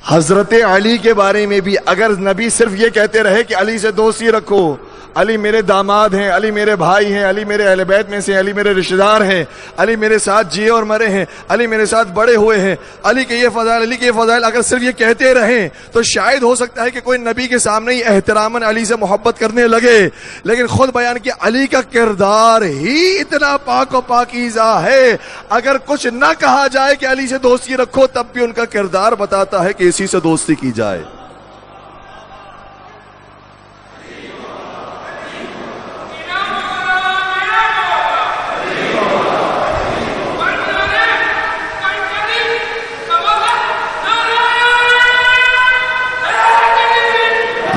حضرت علی کے بارے میں بھی اگر نبی صرف یہ کہتے رہے کہ علی سے دوستی رکھو، علی میرے داماد ہیں، علی میرے بھائی ہیں، علی میرے اہل بیت میں سے، علی میرے رشتہ دار ہیں، علی میرے ساتھ جیے اور مرے ہیں، علی میرے ساتھ بڑے ہوئے ہیں، علی کے یہ فضائل، علی کے یہ فضائل، اگر صرف یہ کہتے رہیں تو شاید ہو سکتا ہے کہ کوئی نبی کے سامنے ہی احتراماً علی سے محبت کرنے لگے، لیکن خود بیان کیا علی کا کردار ہی اتنا پاک و پاکیزہ ہے، اگر کچھ نہ کہا جائے کہ علی سے دوستی رکھو تب بھی ان کا کردار بتاتا ہے کہ اسی سے دوستی کی جائے۔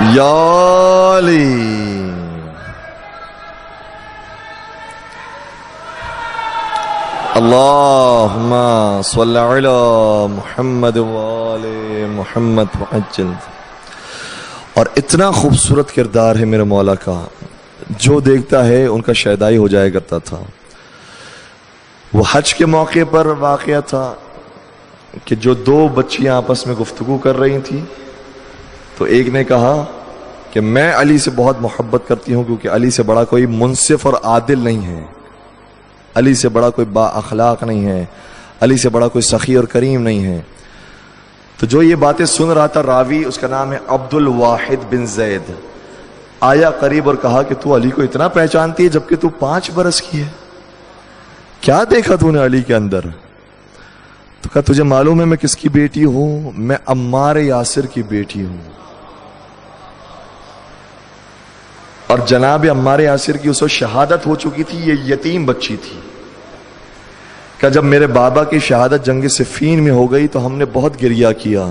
یا علی اللہم صلی علی محمد وآل محمد وعجل۔ اور اتنا خوبصورت کردار ہے میرے مولا کا، جو دیکھتا ہے ان کا شیدائی ہو جایا کرتا تھا۔ وہ حج کے موقع پر واقعہ تھا کہ جو دو بچیاں آپس میں گفتگو کر رہی تھیں تو ایک نے کہا کہ میں علی سے بہت محبت کرتی ہوں کیونکہ علی سے بڑا کوئی منصف اور عادل نہیں ہے، علی سے بڑا کوئی با اخلاق نہیں ہے، علی سے بڑا کوئی سخی اور کریم نہیں ہے۔ تو جو یہ باتیں سن رہا تھا راوی، اس کا نام ہے عبد الواحد بن زید، آیا قریب اور کہا کہ تو علی کو اتنا پہچانتی ہے جبکہ تو 5 برس کی ہے، کیا دیکھا تو نے علی کے اندر؟ تو کہا تجھے معلوم ہے میں کس کی بیٹی ہوں؟ میں عمار یاسر کی بیٹی ہوں۔ اور جناب عمار یاسر کی اس وقت شہادت ہو چکی تھی، یہ یتیم بچی تھی۔ کہ جب میرے بابا کی شہادت جنگ صفین میں ہو گئی تو ہم نے بہت گریہ کیا،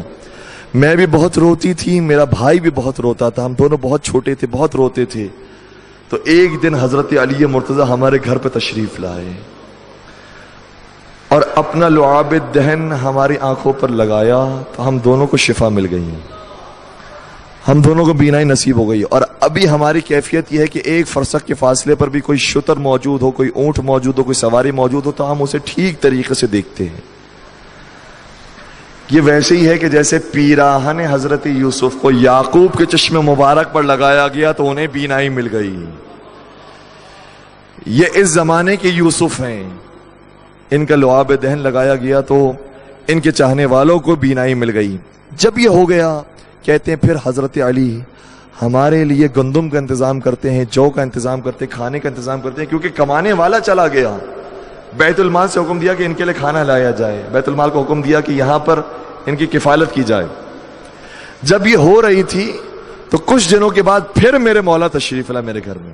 میں بھی بہت روتی تھی، میرا بھائی بھی بہت روتا تھا، ہم دونوں بہت چھوٹے تھے، بہت روتے تھے۔ تو ایک دن حضرت علی مرتضیٰ ہمارے گھر پہ تشریف لائے اور اپنا لعاب دہن ہماری آنکھوں پر لگایا تو ہم دونوں کو شفا مل گئی، ہم دونوں کو بینائی نصیب ہو گئی۔ اور ابھی ہماری کیفیت یہ ہے کہ 1 فرسخ کے فاصلے پر بھی کوئی شتر موجود ہو، کوئی اونٹ موجود ہو، کوئی سواری موجود ہو تو ہم اسے ٹھیک طریقے سے دیکھتے ہیں۔ یہ ویسے ہی ہے کہ جیسے پیراہن حضرت یوسف کو یعقوب کے چشم مبارک پر لگایا گیا تو انہیں بینائی مل گئی۔ یہ اس زمانے کے یوسف ہیں، ان کا لعاب دہن لگایا گیا تو ان کے چاہنے والوں کو بینائی مل گئی۔ جب یہ ہو گیا کہتے ہیں پھر حضرت علی ہمارے لیے گندم کا انتظام کرتے ہیں، جو کا انتظام کرتے ہیں، کھانے کا انتظام کرتے ہیں، کیونکہ کمانے والا چلا گیا۔ بیت المال سے حکم دیا کہ ان کے لیے کھانا لایا جائے، بیت المال کو حکم دیا کہ یہاں پر ان کی کفالت کی جائے۔ جب یہ ہو رہی تھی تو کچھ دنوں کے بعد پھر میرے مولا تشریف لا میرے گھر میں،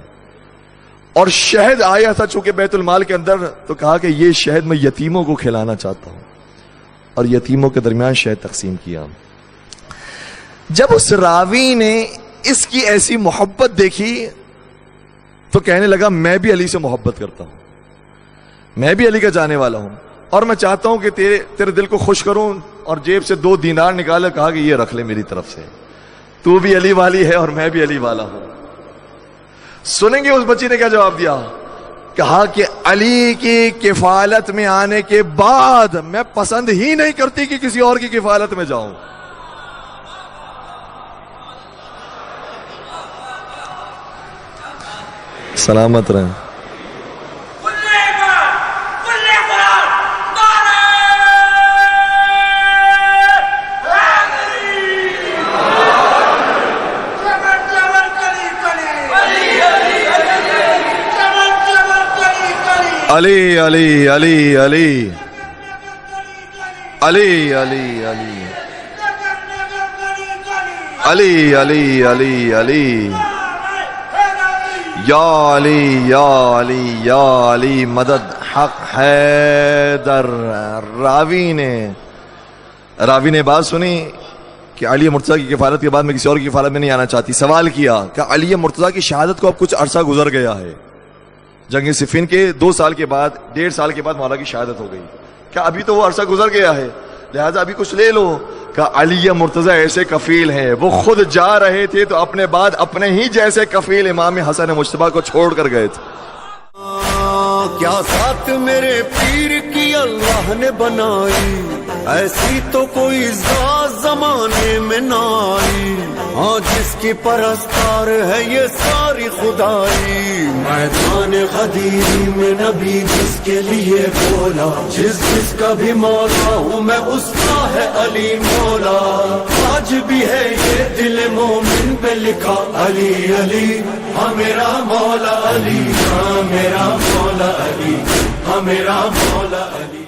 اور شہد آیا تھا چونکہ بیت المال کے اندر، تو کہا کہ یہ شہد میں یتیموں کو کھلانا چاہتا ہوں، اور یتیموں کے درمیان شہد تقسیم کیا۔ جب اس راوی نے اس کی ایسی محبت دیکھی تو کہنے لگا میں بھی علی سے محبت کرتا ہوں، میں بھی علی کا جانے والا ہوں، اور میں چاہتا ہوں کہ تیرے دل کو خوش کروں، اور جیب سے 2 دینار نکالا، کہا کہ یہ رکھ لے میری طرف سے، تو بھی علی والی ہے اور میں بھی علی والا ہوں۔ سنیں گے اس بچی نے کیا جواب دیا؟ کہا کہ علی کی کفالت میں آنے کے بعد میں پسند ہی نہیں کرتی کہ کسی اور کی کفالت میں جاؤں۔ سلامت رہیں۔ علی علی علی علی علی علی علی علی علی علی یا علی یا علی یا علی مدد حق حیدر۔ راوی نے بات سنی کہ علی مرتضیٰ کی کفالت کے بعد میں کسی اور کی کفالت میں نہیں آنا چاہتی۔ سوال کیا کہ علی مرتضیٰ کی شہادت کو اب کچھ عرصہ گزر گیا ہے، جنگ صفین کے 2 سال کے بعد 1.5 سال کے بعد مولا کی شہادت ہو گئی، کیا ابھی تو وہ عرصہ گزر گیا ہے، لہذا ابھی کچھ لے لو؟ کہ علی مرتضیٰ ایسے کفیل ہیں، وہ خود جا رہے تھے تو اپنے بعد اپنے ہی جیسے کفیل امام حسن مجتبیٰ کو چھوڑ کر گئے تھے۔ کیا ساتھ میرے پیر کی اللہ نے بنائی، ایسی تو کوئی ذات زمانے میں نہ آئی، ہاں جس کی پرستار ہے یہ ساری خدائی، میدان غدیر میں نبی جس کے لیے بولا، جس کا بھی مولا ہوں میں اس کا ہے علی مولا، آج بھی ہے یہ دل مومن پہ لکھا علی علی، ہاں میرا مولا علی، ہاں میرا مولا علی، ہاں میرا مولا علی۔